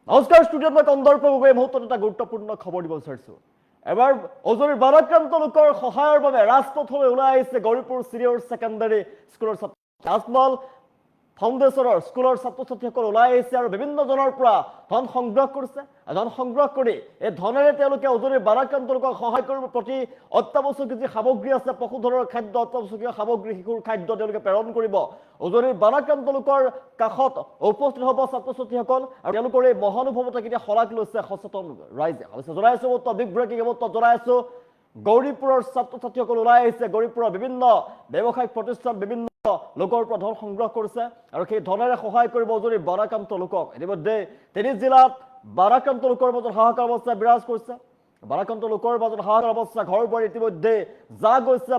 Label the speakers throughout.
Speaker 1: নমস্কাৰ ষ্টুডিঅ'ত মই কন্দৰ্পৰ বাবে মুহূৰ্তত এটা গুৰুত্বপূৰ্ণ খবৰ দিব বিচাৰিছো। এবাৰ উজনিৰ বানাক্ৰান্ত লোকৰ সহায়ৰ বাবে ৰাজপথলৈ ওলাই আহিছে গৌৰীপুৰ চিনিয়ৰ ছেকেণ্ডাৰী স্কুলৰ ছাত্ৰ আজমল ফাউণ্ডেশ্যনৰ স্কুলৰ ছাত্ৰ ছাত্ৰীসকল ওলাই আহিছে আৰু বিভিন্ন জনৰ পৰা ধন সংগ্ৰহ কৰিছে। ধন সংগ্ৰহ কৰি এই ধনেৰে তেওঁলোকে উজনিৰ বানাক্ৰান্ত লোকক সহায় কৰিব প্ৰতি অত্যাৱশ্যকীয় যি সামগ্ৰী আছে পশুধনৰ খাদ্য অত্যাৱশ্যকীয় সামগ্ৰী শিশুৰ খাদ্য তেওঁলোকে প্ৰেৰণ কৰিব। উজনিৰ বানাক্ৰান্ত লোকৰ কাষত উপস্থিত হ'ব ছাত্ৰ ছাত্ৰীসকল আৰু তেওঁলোকৰ এই মহানুভৱতাক এতিয়া শলাগ লৈছে সচেতন ৰাইজে। জনাইছো বিগ ব্ৰেকিং জনাইছো গৌৰীপুৰৰ ছাত্ৰ ছাত্ৰীসকল ওলাই আহিছে। গৌৰীপুৰৰ বিভিন্ন ব্যৱসায়িক প্ৰতিষ্ঠান বিভিন্ন লোকৰ পৰা ধন সংগ্ৰহ কৰিছে আৰু সেই ধনেৰে সহায় কৰিব উজনিৰ বানাক্ৰান্ত লোকক। ইতিমধ্যে ৩ জিলাত বানাক্ৰান্ত লোকৰ মাজত হাহাকাৰ অৱস্থা বিৰাজ কৰিছে। বানাক্ৰান্ত লোকৰ মাজত হাহাকাৰ অৱস্থা ঘৰ বাৰী ইতিমধ্যে যা গৈছে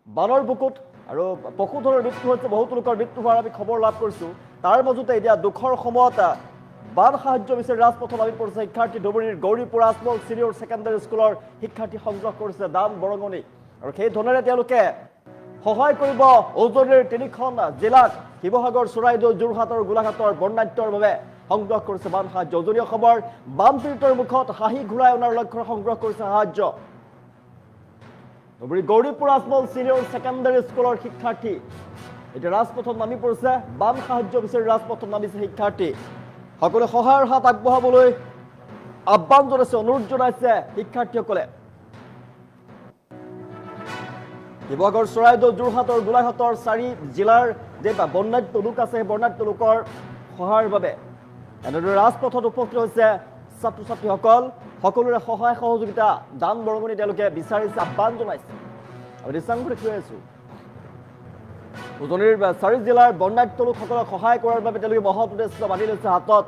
Speaker 1: বানৰ বুকুত আৰু পশুধনৰ মৃত্যু হৈছে, বহুতো লোকৰ মৃত্যু হোৱাৰ আমি খবৰ লাভ কৰিছোঁ। তাৰ মাজতে এতিয়া দুখৰ সময়ত বান সাহায্য বিচাৰি ৰাজপথত নামি পৰিছে শিক্ষাৰ্থী। ধুবুৰীৰ গৌৰীপুৰ আজমল চিনিয়ৰ ছেকেণ্ডাৰী স্কুলৰ শিক্ষাৰ্থী সংগ্ৰহ কৰিছে দান বৰঙণি আৰু সেই ধনেৰে তেওঁলোকে সহায় কৰিব উজনিৰ ৩খন জিলাক শিৱসাগৰ, চৰাইদেউ, যোৰহাট আৰু গোলাঘাটৰ বন্যাত্মৰ বাবে সংগ্ৰহ কৰিছে বান সাহায্য। উজনি অসমৰ বান পীড়িতৰ মুখত হাঁহি ঘূৰাই অনাৰ লক্ষ্যৰে সংগ্ৰহ কৰিছে সাহায্য। ধুবুৰী গৌৰীপুৰ আজমল চিনিয়ৰ ছেকেণ্ডাৰী স্কুলৰ শিক্ষাৰ্থী এতিয়া ৰাজপথত নামি পৰিছে। বান সাহায্য বিচাৰি ৰাজপথত নামিছে শিক্ষাৰ্থী। সকলোৱে সহায়ৰ হাত আগবঢ়াবলৈ আহ্বান জনাইছে, অনুৰোধ জনাইছে শিক্ষাৰ্থীসকলে। শিৱসাগৰ, চৰাইদেউ, যোৰহাট আৰু গোলাঘাটৰ 4 জিলাৰ যে বন্যাত্ম লোক আছে সেই বন্যাত্ম লোকৰ সহায়ৰ বাবে এনেদৰে ৰাজপথত উপস্থিত হৈছে ছাত্ৰ ছাত্ৰীসকল। সকলোৰে সহায় সহযোগিতা দান বৰঙণি তেওঁলোকে বিচাৰিছে, আহ্বান জনাইছে। আমি দৃশ্যাংশ দেখুৱাই আছো উজনিৰ 4 জিলাৰ বন্যাত্ম লোকসকলক সহায় কৰাৰ বাবে তেওঁলোকে মহৎ উদ্দেশ্য বান্ধি লৈছে হাতত।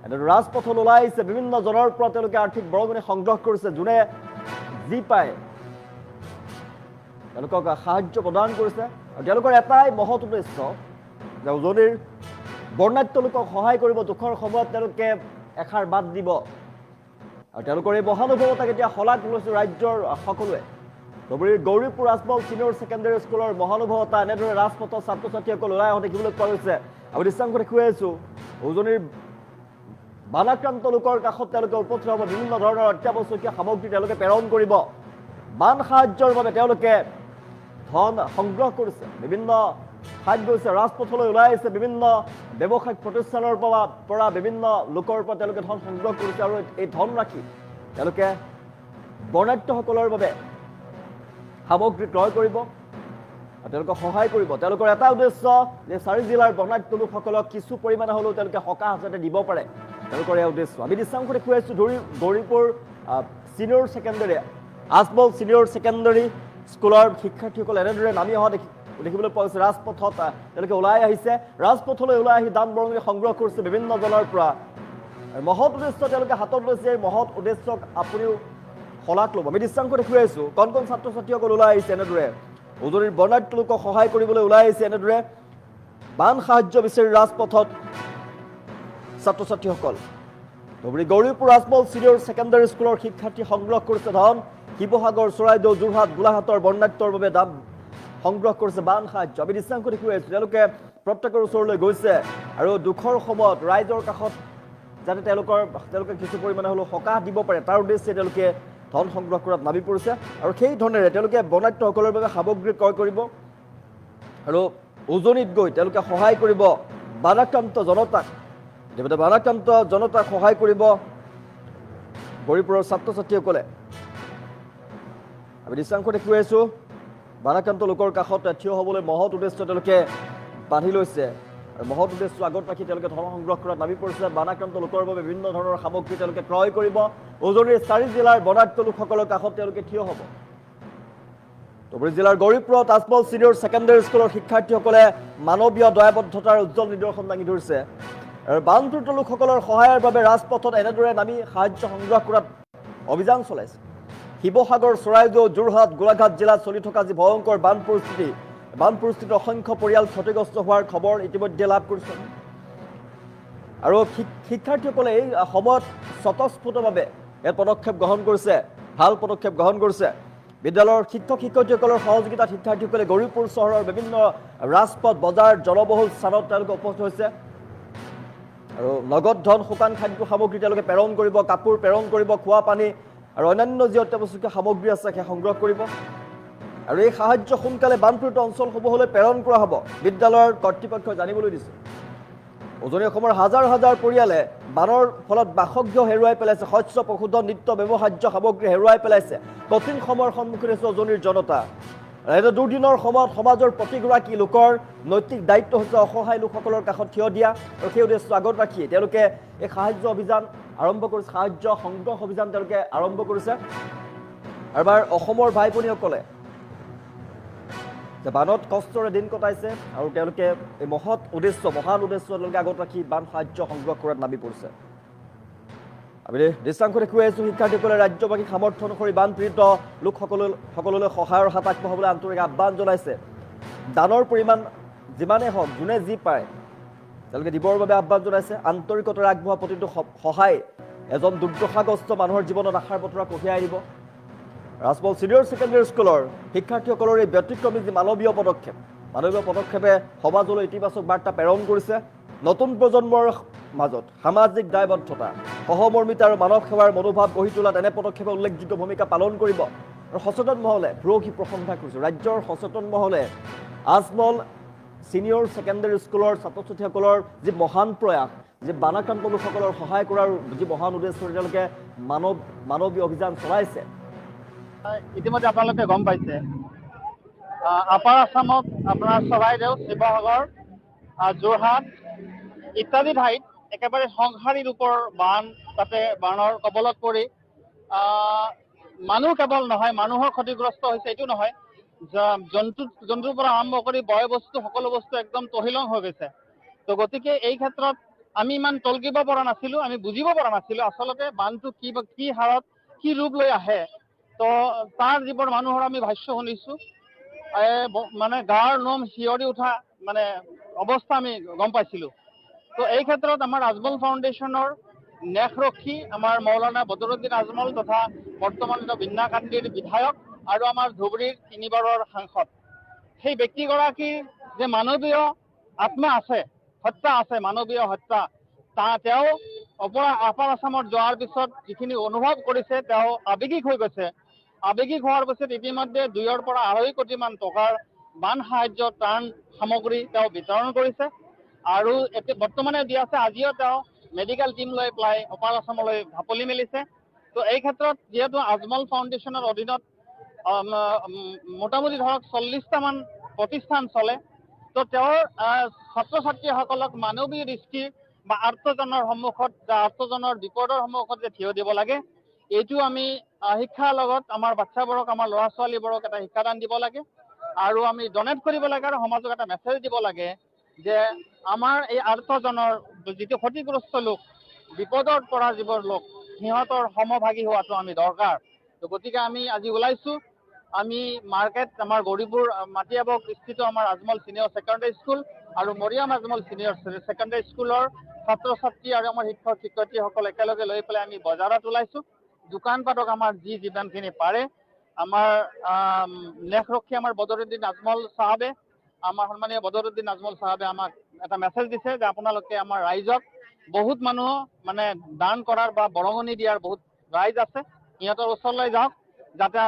Speaker 1: এনেদৰে ৰাজপথত ওলাই আহিছে, বিভিন্ন জনৰ পৰা তেওঁলোকে আৰ্থিক বৰঙণি সংগ্ৰহ কৰিছে। যোনে যি পায় তেওঁলোকক সাহায্য প্ৰদান কৰিছে আৰু তেওঁলোকৰ এটাই মহৎ উদ্দেশ্য যে উজনিৰ বন্যাত্ম লোকক সহায় কৰিব। দুখৰ সময়ত তেওঁলোকে এষাৰ বাদ দিব আৰু তেওঁলোকৰ এই মহানুভৱতাক এতিয়া শলাগ লৈছে ৰাজ্যৰ সকলোৱে। ধুবুৰীৰ গৌৰীপুৰ আজমল চিনিয়ৰ ছেকেণ্ডাৰী স্কুলৰ মহানুভৱতা এনেদৰে ৰাজপথত ছাত্ৰ ছাত্ৰীসকল ওলাই অহা দেখিবলৈ পোৱা গৈছে। আমি দৃশ্যাংশ দেখুৱাই আছো উজনিৰ বানাক্ৰান্ত লোকৰ কাষত তেওঁলোকে উপস্থিত হ'ব। বিভিন্ন ধৰণৰ অত্যাৱশ্যকীয় সামগ্ৰী তেওঁলোকে প্ৰেৰণ কৰিব। বান সাহায্যৰ বাবে তেওঁলোকে ধন সংগ্ৰহ কৰিছে, বিভিন্ন ঠাইত গৈছে, ৰাজপথলৈ ওলাই আহিছে। বিভিন্ন ব্যৱসায়িক প্ৰতিষ্ঠানৰ পৰা বিভিন্ন লোকৰ পৰা তেওঁলোকে ধন সংগ্ৰহ কৰিছে আৰু এই ধন ৰাখি তেওঁলোকে বৰ্ণাঢ্যসকলৰ বাবে সামগ্ৰী ক্ৰয় কৰিব আৰু তেওঁলোকক সহায় কৰিব। তেওঁলোকৰ এটা উদ্দেশ্য যে 4 জিলাৰ বৰ্ণাঢ্য লোকসকলক কিছু পৰিমাণে হ'লেও তেওঁলোকে সকাহ যাতে দিব পাৰে, তেওঁলোকৰ এই উদ্দেশ্য। আমি দৃশ্যাংশ দেখুৱাই আছো Gauripur senior secondary Ajmal senior secondary স্কুলৰ শিক্ষাৰ্থীসকল এনেদৰে নামি অহা দেখিবলৈ পোৱা গৈছে। ৰাজপথত তেওঁলোকে ওলাই আহিছে, ৰাজপথলৈ ওলাই আহি দান বৰঙণি সংগ্ৰহ কৰিছে বিভিন্ন জনৰ পৰা। মহৎ উদ্দেশ্য তেওঁলোকে হাতত লৈছে। এই মহৎ উদ্দেশ্যক আপুনিও শলাগ ল'ব। আমি দৃশ্যাংশ দেখুৱাই আছো কণ কণ ছাত্ৰ ছাত্ৰীসকল ওলাই আহিছে এনেদৰে উজনিৰ বন্যাত্ম লোকক সহায় কৰিবলৈ ওলাই আহিছে। এনেদৰে বান সাহায্য বিচাৰি ৰাজপথত ছাত্ৰ ছাত্ৰীসকল। ধুবুৰী গৌৰীপুৰ আজমল চিনিয়ৰ ছেকেণ্ডাৰী স্কুলৰ শিক্ষাৰ্থী সংগ্ৰহ কৰিছে ধন। শিৱসাগৰ, চৰাইদেউ, যোৰহাট, গোলাঘাটৰ বন্যাত্মৰ বাবে দাম সংগ্ৰহ কৰিছে বান সাহায্য। আমি দৃশ্যাংশ দেখুৱাই আছো তেওঁলোকে প্ৰত্যেকৰ ওচৰলৈ গৈছে আৰু দুখৰ সময়ত ৰাইজৰ কাষত যাতে তেওঁলোকে কিছু পৰিমাণে হ'লেও সকাহ দিব পাৰে তাৰ উদ্দেশ্যে তেওঁলোকে ধন সংগ্ৰহ কৰাত নামি পৰিছে আৰু সেই ধনেৰে তেওঁলোকে বন্যাত্মসকলৰ বাবে সামগ্ৰী ক্ৰয় কৰিব আৰু উজনিত গৈ তেওঁলোকে সহায় কৰিব বানাক্ৰান্ত জনতাক। ইতিমধ্যে বানাক্ৰান্ত জনতাক সহায় কৰিব গৌৰীপুৰৰ ছাত্ৰ ছাত্ৰীসকলে। আমি দৃশ্যাংশ দেখুৱাই আছো বানাক্ৰান্ত লোকৰ কাষত থিয় হ'বলৈ মহৎ উদ্দেশ্য তেওঁলোকে বান্ধি লৈছে আৰু মহৎ উদ্দেশ্য আগত ৰাখি তেওঁলোকে ধন সংগ্ৰহ কৰাত নামি পৰিছে। বানাক্ৰান্ত লোকৰ বাবে বিভিন্ন ধৰণৰ সামগ্ৰী তেওঁলোকে ক্ৰয় কৰিব। উজনিৰ 4 জিলাৰ বন্যাত্ম লোকসকলৰ কাষত তেওঁলোকে থিয় হ'ব। ধুবুৰী জিলাৰ গৌৰীপুৰত আজমল চিনিয়ৰ ছেকেণ্ডাৰী স্কুলৰ শিক্ষাৰ্থীসকলে মানৱীয় দয়াবদ্ধতাৰ উজ্জ্বল নিদৰ্শন দাঙি ধৰিছে আৰু বানপীড়িত লোকসকলৰ সহায়ৰ বাবে ৰাজপথত এনেদৰে নামি সাহায্য সংগ্ৰহ কৰাত অভিযান চলাইছে। শিৱসাগৰ, চৰাইদেউ, যোৰহাট, গোলাঘাট জিলাত চলি থকা যি ভয়ংকৰ বান পৰিস্থিতিত অসংখ্য পৰিয়াল ক্ষতিগ্ৰস্ত হোৱাৰ খবৰ ইতিমধ্যে লাভ কৰিছে আৰু শিক্ষাৰ্থীসকলে এই সময়ত স্বতঃস্ফূৰ্তভাৱে এই পদক্ষেপ গ্ৰহণ কৰিছে, ভাল পদক্ষেপ গ্ৰহণ কৰিছে। বিদ্যালয়ৰ শিক্ষক শিক্ষয়িত্ৰীসকলৰ সহযোগিতাত শিক্ষাৰ্থীসকলে গৌৰীপুৰ চহৰৰ বিভিন্ন ৰাজপথ, বজাৰ, জনবহুল স্থানত তেওঁলোকে উপস্থিত হৈছে আৰু নগদ ধন, শুকান খাদ্য সামগ্ৰী তেওঁলোকে প্ৰেৰণ কৰিব, কাপোৰ প্ৰেৰণ কৰিব, খোৱা পানী আৰু অন্যান্য যি অত্যাৱশ্যকীয় সামগ্ৰী আছে সেই সংগ্ৰহ কৰিব। আৰু এই সাহায্য সোনকালে বানপীড়িত অঞ্চলসমূহলৈ প্ৰেৰণ কৰা হ'ব, বিদ্যালয়ৰ কৰ্তৃপক্ষই জানিবলৈ দিছে। উজনি অসমৰ হাজাৰ হাজাৰ পৰিয়ালে বানৰ ফলত বাসগৃহ হেৰুৱাই পেলাইছে, শস্য, পশুধন, নিত্য ব্যৱহাৰ্য সামগ্ৰী হেৰুৱাই পেলাইছে। কঠিন সময়ৰ সন্মুখীন হৈছে উজনিৰ জনতা। এটা দুৰ্দিনৰ সময়ত সমাজৰ প্ৰতিগৰাকী লোকৰ নৈতিক দায়িত্ব হৈছে অসহায় লোকসকলৰ কাষত থিয় দিয়া, আৰু সেই উদ্দেশ্য আগত ৰাখি তেওঁলোকে এই সাহায্য অভিযান আৰম্ভ কৰিছে, সাহায্য সংগ্ৰহ অভিযান তেওঁলোকে আৰম্ভ কৰিছে। আৰু এবাৰ অসমৰ ভাই ভনীসকলে যে বানত কষ্টৰে দিন কটাইছে আৰু তেওঁলোকে এই মহৎ উদ্দেশ্য, মহান উদ্দেশ্য তেওঁলোকে আগত ৰাখি বান সাহায্য সংগ্ৰহ কৰাত নামি পৰিছে। আমি দৃশ্যাংশ দেখুৱাই আছোঁ, শিক্ষাৰ্থীসকলে ৰাজ্যবাসীক সামৰ্থ্য অনুসৰি বানপীড়িত লোকসকললৈ সহায়ৰ হাত আগবঢ়াবলৈ আন্তৰিক আহ্বান জনাইছে। দানৰ পৰিমাণ যিমানেই হওক, যোনে যি পায় তেওঁলোকে দিবৰ বাবে আহ্বান জনাইছে। আন্তৰিকতাৰে আগবঢ়োৱা প্ৰতিটো সহায় এজন দুৰ্দশাগ্ৰস্ত মানুহৰ জীৱনত আশাৰ বতৰা কঢ়িয়াই আনিব। ৰাজমহল ছিনিয়ৰ ছেকেণ্ডেৰী স্কুলৰ শিক্ষাৰ্থীসকলৰ এই ব্যতিক্ৰমী যি মানৱীয় পদক্ষেপে সমাজলৈ ইতিবাচক বাৰ্তা প্ৰেৰণ কৰিছে। নতুন প্ৰজন্মৰ মাজত সামাজিক দায়বদ্ধতা, সহমৰ্মিতা আৰু মানৱ সেৱাৰ মনোভাৱ গঢ়ি তোলাত এনে পদক্ষেপে উল্লেখযোগ্য ভূমিকা পালন কৰিব। আৰু সচেতন মহলে ভূয়সী প্ৰশংসা কৰিছে। ৰাজ্যৰ সচেতন মহলে আজমল ছিনিয়ৰ ছেকেণ্ডেৰী স্কুলৰ ছাত্ৰ ছাত্ৰীসকলৰ যি মহান প্ৰয়াস, যি বানাক্ৰান্ত লোকসকলৰ সহায় কৰাৰ যি মহান উদ্দেশ্যৰে তেওঁলোকে মানৱীয় অভিযান চলাইছে।
Speaker 2: ইতিমধ্যে আপোনালোকে গম পাইছে, আপাৰ আছামত আপোনাৰ চৰাইদেউ, শিৱসাগৰ, যোৰহাট ইত্যাদি ঠাইত একেবাৰে সংহাৰী ৰূপৰ বান, তাতে বানৰ কবলত পৰি মানুহ কেৱল নহয়, মানুহৰ ক্ষতিগ্ৰস্ত হৈছে এইটো নহয়, জন্তুৰ পৰা আৰম্ভ কৰি বয় বস্তু, সকলো বস্তু একদম তহিলং হৈ গৈছে। তো গতিকে এই ক্ষেত্ৰত আমি ইমান তলকিব পৰা নাছিলো, আমি বুজিব পৰা নাছিলো আচলতে বানটো কি হাৰত কি ৰূপ লৈ আহে। তো তাৰ যিবোৰ মানুহৰ আমি ভাষ্য শুনিছো, মানে গাৰ নোম শিয়ৰি উঠা মানে অৱস্থা আমি গম পাইছিলো। তো এই ক্ষেত্ৰত আমাৰ আজমল ফাউণ্ডেশ্যনৰ ন্যাসৰক্ষী আমাৰ মৌলানা বদৰুদ্দিন আজমল তথা বৰ্তমান বিন্নাকান্দিৰ বিধায়ক আৰু আমাৰ ধুবুৰীৰ 3 বাৰৰ সাংসদ, সেই ব্যক্তিগৰাকীৰ যে মানৱীয় আত্মা আছে, হত্যা আছে, মানৱীয় হত্যা, তেওঁ আপাৰ আছামত যোৱাৰ পিছত যিখিনি অনুভৱ কৰিছে, তেওঁ আৱেগিক হৈ গৈছে। আৱেগিক হোৱাৰ পিছত ইতিমধ্যে 2 পৰা 2.5 কোটি মান টকাৰ বান সাহায্য ত্ৰাণ সামগ্ৰী তেওঁ বিতৰণ কৰিছে। আৰু এতিয়া বৰ্তমানে দি আছে, আজিও তেওঁ মেডিকেল টিম লৈ পেলাই আপাৰ আছামলৈ ঢাপলি মেলিছে। তো এই ক্ষেত্ৰত যিহেতু আজমল ফাউণ্ডেশ্যনৰ অধীনত মোটামুটি ধৰক 40টা মান প্ৰতিষ্ঠান চলে, তো তেওঁৰ ছাত্ৰ ছাত্ৰীসকলক মানৱীয় দৃষ্টিৰ বা আৰ্তজনৰ সন্মুখত, আৰ্তজনৰ বিপদৰ সন্মুখত যে থিয় দিব লাগে, এইটো আমি শিক্ষাৰ লগত আমাৰ বাচ্চাবোৰক, আমাৰ ল'ৰা ছোৱালীবোৰক এটা শিক্ষাদান দিব লাগে। আৰু আমি ডনেট কৰিব লাগে আৰু সমাজক এটা মেছেজ দিব লাগে যে আমাৰ এই আৰ্তজনৰ যিটো ক্ষতিগ্ৰস্ত লোক, বিপদত পৰা যিবোৰ লোক, সিহঁতৰ সমভাগী হোৱাটো আমি দৰকাৰ। তো গতিকে আমি আজি ওলাইছো, আমি মাৰ্কেট, আমাৰ গৌৰীপুৰ মাটিয়াবক স্থিত আমাৰ আজমল ছিনিয়ৰ ছেকেণ্ডেৰী স্কুল আৰু মৰিয়াম আজমল ছিনিয়ৰ ছেকেণ্ডেৰী স্কুলৰ ছাত্ৰ ছাত্ৰী আৰু আমাৰ শিক্ষক শিক্ষয়িত্ৰীসকল একেলগে লৈ পেলাই আমি বজাৰত ওলাইছো। দোকান পাটক আমাৰ যিমানখিনি পাৰে, আমাৰ ন্যাসৰক্ষী আমাৰ বদৰুদ্দিন আজমল চাহাবে, আমাৰ সন্মানীয় বদৰুদ্দিন আজমল চাহাবে আমাক এটা মেছেজ দিছে যে আপোনালোকে আমাৰ ৰাইজক, বহুত মানুহ মানে দান কৰাৰ বা বৰঙণি দিয়াৰ বহুত ৰাইজ আছে, সিহঁতৰ ওচৰলৈ যাওক,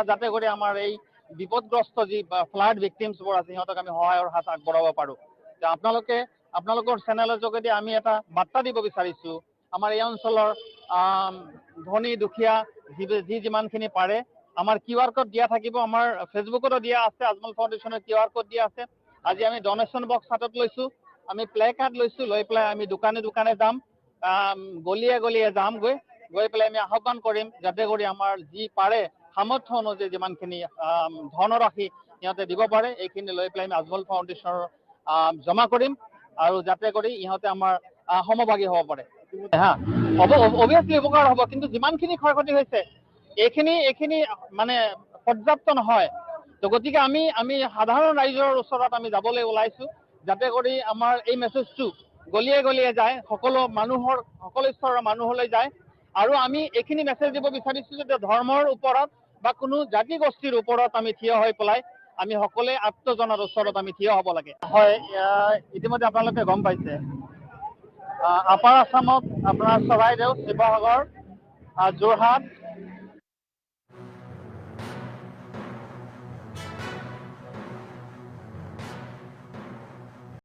Speaker 2: যাতে কৰি আমাৰ এই বিপদগ্ৰস্ত যি ফ্লাড ভিক্টিমছবোৰ আছে, সিহঁতক আমি সহায়ৰ হাত আগবঢ়াব পাৰো। আপোনালোকৰ চেনেলৰ যোগেদি আমি এটা বাৰ্তা দিব বিচাৰিছো, আমাৰ এই অঞ্চলৰ ধনী দুখীয়া যিমানখিনি পাৰে, আমাৰ QR কোড দিয়া থাকিব, আমাৰ ফেচবুকতো দিয়া আছে, আজমল ফাউণ্ডেশ্যনৰ QR কোড দিয়া আছে। আজি আমি ডনেশ্যন বক্স হাতত লৈছো, আমি প্লে কাৰ্ড লৈছো, লৈ পেলাই আমি দোকানে দোকানে যাম, গলিয়ে গলিয়ে যাম, গৈ পেলাই আমি আহ্বান কৰিম যাতে কৰি আমাৰ যি পাৰে সামৰ্থ্য অনুযায়ী যিমানখিনি ধনৰাশি সিহঁতে দিব পাৰে, এইখিনি লৈ পেলাই আমি আজমল ফাউণ্ডেশ্যনৰ জমা কৰিম, আৰু যাতে কৰি ইহঁতে আমাৰ সমভাগী হ'ব পাৰে। অভিয়াছলি উপকাৰ হ'ব, কিন্তু যিমানখিনি ক্ষয় ক্ষতি হৈছে এইখিনি মানে পৰ্যাপ্ত নহয়। তো গতিকে আমি সাধাৰণ ৰাইজৰ ওচৰত আমি যাবলৈ ওলাইছো, যাতে কৰি আমাৰ এই মেছেজটো গলিয়ে গলিয়ে যায়, সকলো স্তৰৰ মানুহলৈ যায়। আৰু আমি এইখিনি মেছেজ দিব বিচাৰিছো যে ধৰ্মৰ ওপৰত বা কোনো জাতি গোষ্ঠীৰ ওপৰত আমি থিয় হৈ পেলাই আমি সকলোৱে আত্মজনৰ ওচৰত আমি থিয় হ'ব লাগে। হয়, ইতিমধ্যে আপোনালোকে গম পাইছে, আপাৰ আছামত আপোনাৰ চৰাইদেউ, শিৱসাগৰ, যোৰহাট,